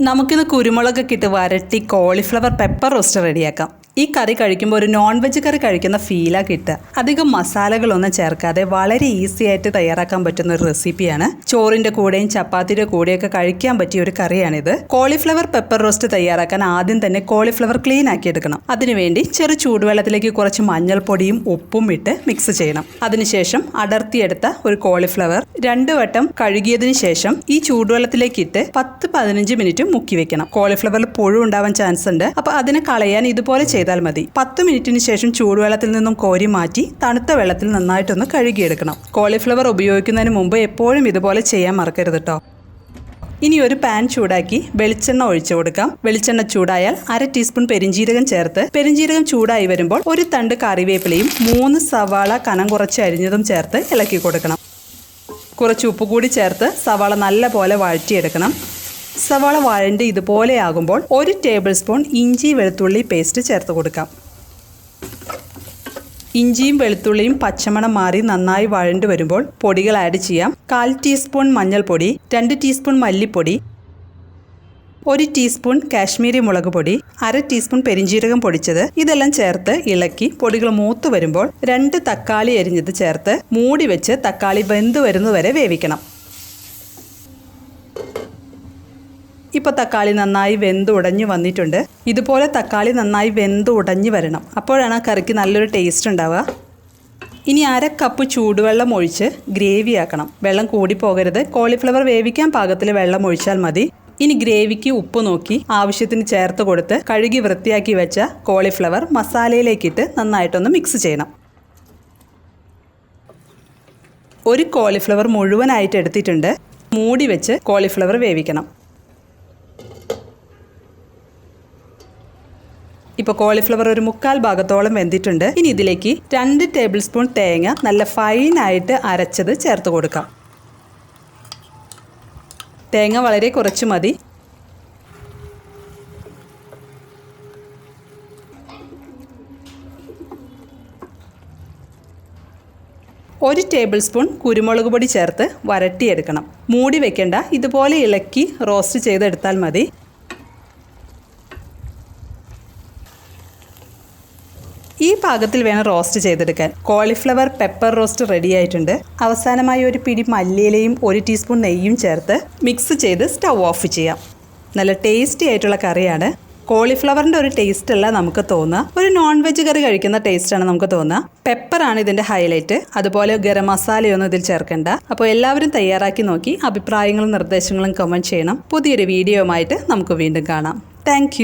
നമുക്കിന്ന് കുരുമുളകൊക്കെ ഇട്ട് വരട്ടി കോളിഫ്ലവർ പെപ്പർ റോസ്റ്റ് റെഡിയാക്കാം. ഈ കറി കഴിക്കുമ്പോൾ ഒരു നോൺ വെജ് കറി കഴിക്കുന്ന ഫീലാണ് കിട്ടുക. അധികം മസാലകളൊന്നും ചേർക്കാതെ വളരെ ഈസി ആയിട്ട് തയ്യാറാക്കാൻ പറ്റുന്ന ഒരു റെസിപ്പിയാണ്. ചോറിൻ്റെ കൂടെയും ചപ്പാത്തിയുടെ കൂടെയൊക്കെ കഴിക്കാൻ പറ്റിയ ഒരു കറിയാണിത്. കോളിഫ്ലവർ പെപ്പർ റോസ്റ്റ് തയ്യാറാക്കാൻ ആദ്യം തന്നെ കോളിഫ്ലവർ ക്ലീൻ ആക്കി എടുക്കണം. അതിനുവേണ്ടി ചെറു ചൂടുവെള്ളത്തിലേക്ക് കുറച്ച് മഞ്ഞൾപ്പൊടിയും ഉപ്പും ഇട്ട് മിക്സ് ചെയ്യണം. അതിനുശേഷം അടർത്തിയെടുത്ത ഒരു കോളിഫ്ലവർ 2 വട്ടം കഴുകിയതിനു ശേഷം ഈ ചൂടുവെള്ളത്തിലേക്ക് ഇട്ട് 10-15 മിനിറ്റ് മുക്കി വെക്കണം. കോളിഫ്ലവറിൽ പുഴു ഉണ്ടാവാൻ ചാൻസ് ഉണ്ട്. അപ്പോൾ അതിനെ കളയാൻ ഇതുപോലെ ചെയ്താൽ മതി. 10 മിനിറ്റിന് ശേഷം ചൂടുവെള്ളത്തിൽ നിന്നും കോരി മാറ്റി തണുത്ത വെള്ളത്തിൽ നന്നായിട്ടൊന്ന് കഴുകിയെടുക്കണം. കോളിഫ്ലവർ ഉപയോഗിക്കുന്നതിന് മുമ്പ് എപ്പോഴും ഇതുപോലെ ചെയ്യാൻ മറക്കരുത് കേട്ടോ. ഇനി ഒരു പാൻ ചൂടാക്കി വെളിച്ചെണ്ണ ഒഴിച്ചു കൊടുക്കാം. വെളിച്ചെണ്ണ ചൂടായാൽ 1/2 ടീസ്പൂൺ പെരിഞ്ജീരകം ചേർത്ത് പെരിഞ്ജീരകം ചൂടായി വരുമ്പോൾ ഒരു തണ്ട് കറിവേപ്പിലയും 3 സവാള കനം കുറച്ച് അരിഞ്ഞതും ചേർത്ത് ഇളക്കി കൊടുക്കണം. കുറച്ച് ഉപ്പ് കൂടി ചേർത്ത് സവാള നല്ല പോലെ വഴറ്റിയെടുക്കണം. സവാള വഴണ്ട് ഇതുപോലെ ആകുമ്പോൾ 1 ടേബിൾ സ്പൂൺ ഇഞ്ചി വെളുത്തുള്ളി പേസ്റ്റ് ചേർത്ത് കൊടുക്കാം. ഇഞ്ചിയും വെളുത്തുള്ളിയും പച്ചമണം മാറി നന്നായി വഴണ്ട് വരുമ്പോൾ പൊടികൾ ആഡ് ചെയ്യാം. 1/4 ടീസ്പൂൺ മഞ്ഞൾപ്പൊടി, 2 ടീസ്പൂൺ മല്ലിപ്പൊടി, 1 ടീസ്പൂൺ കാശ്മീരി മുളക് പൊടി, 1/2 ടീസ്പൂൺ പെരിഞ്ജീരകം പൊടിച്ചത്. ഇതെല്ലാം ചേർത്ത് ഇളക്കി പൊടികൾ മൂത്ത് വരുമ്പോൾ 2 തക്കാളി അരിഞ്ഞത് ചേർത്ത് മൂടി വെച്ച് തക്കാളി വെന്ത് വരുന്നതുവരെ വേവിക്കണം. ഇപ്പോൾ തക്കാളി നന്നായി വെന്ത് ഉടഞ്ഞു വന്നിട്ടുണ്ട്. ഇതുപോലെ തക്കാളി നന്നായി വെന്ത് ഉടഞ്ഞു വരണം. അപ്പോഴാണ് ആ കറിക്ക് നല്ലൊരു ടേസ്റ്റ് ഉണ്ടാവുക. ഇനി 1/2 കപ്പ് ചൂടുവെള്ളം ഒഴിച്ച് ഗ്രേവി ആക്കണം. വെള്ളം കൂടി പോകരുത്. കോളിഫ്ലവർ വേവിക്കാൻ പാകത്തിൽ വെള്ളം ഒഴിച്ചാൽ മതി. ഇനി ഗ്രേവിക്ക് ഉപ്പ് നോക്കി ആവശ്യത്തിന് ചേർത്ത് കൊടുത്ത് കഴുകി വൃത്തിയാക്കി വെച്ച കോളിഫ്ലവർ മസാലയിലേക്കിട്ട് നന്നായിട്ടൊന്ന് മിക്സ് ചെയ്യണം. ഒരു കോളിഫ്ലവർ മുഴുവനായിട്ട് എടുത്തിട്ടുണ്ട്. മൂടി വെച്ച് കോളിഫ്ലവർ വേവിക്കണം. ഇപ്പോൾ കോളിഫ്ലവർ ഒരു 1/4 ഭാഗത്തോളം വെന്തിട്ടുണ്ട്. ഇനി ഇതിലേക്ക് 2 ടേബിൾ സ്പൂൺ തേങ്ങ നല്ല ഫൈനായിട്ട് അരച്ചത് ചേർത്ത് കൊടുക്കാം. തേങ്ങ വളരെ കുറച്ച് മതി. ഒരു ടേബിൾ സ്പൂൺ കുരുമുളക് പൊടി ചേർത്ത് വരട്ടിയെടുക്കണം. മൂടി വെക്കേണ്ട, ഇതുപോലെ ഇളക്കി റോസ്റ്റ് ചെയ്തെടുത്താൽ മതി. ഈ പാകത്തിൽ വേണം റോസ്റ്റ് ചെയ്തെടുക്കാൻ. കോളിഫ്ലവർ പെപ്പർ റോസ്റ്റ് റെഡി ആയിട്ടുണ്ട്. അവസാനമായി ഒരു പിടി മല്ലിയിലയും 1 ടീസ്പൂൺ നെയ്യും ചേർത്ത് മിക്സ് ചെയ്ത് സ്റ്റൗ ഓഫ് ചെയ്യാം. നല്ല ടേസ്റ്റി ആയിട്ടുള്ള കറിയാണ്. കോളിഫ്ലവറിൻ്റെ ഒരു ടേസ്റ്റ് അല്ല നമുക്ക് തോന്നുക, ഒരു നോൺ വെജ് കറി കഴിക്കുന്ന ടേസ്റ്റാണ് നമുക്ക് തോന്നുക. പെപ്പറാണ് ഇതിൻ്റെ ഹൈലൈറ്റ്. അതുപോലെ ഗരം മസാലയൊന്നും ഇതിൽ ചേർക്കേണ്ട. അപ്പോൾ എല്ലാവരും തയ്യാറാക്കി നോക്കി അഭിപ്രായങ്ങളും നിർദ്ദേശങ്ങളും കമൻറ്റ് ചെയ്യണം. പുതിയൊരു വീഡിയോയുമായിട്ട് നമുക്ക് വീണ്ടും കാണാം. താങ്ക്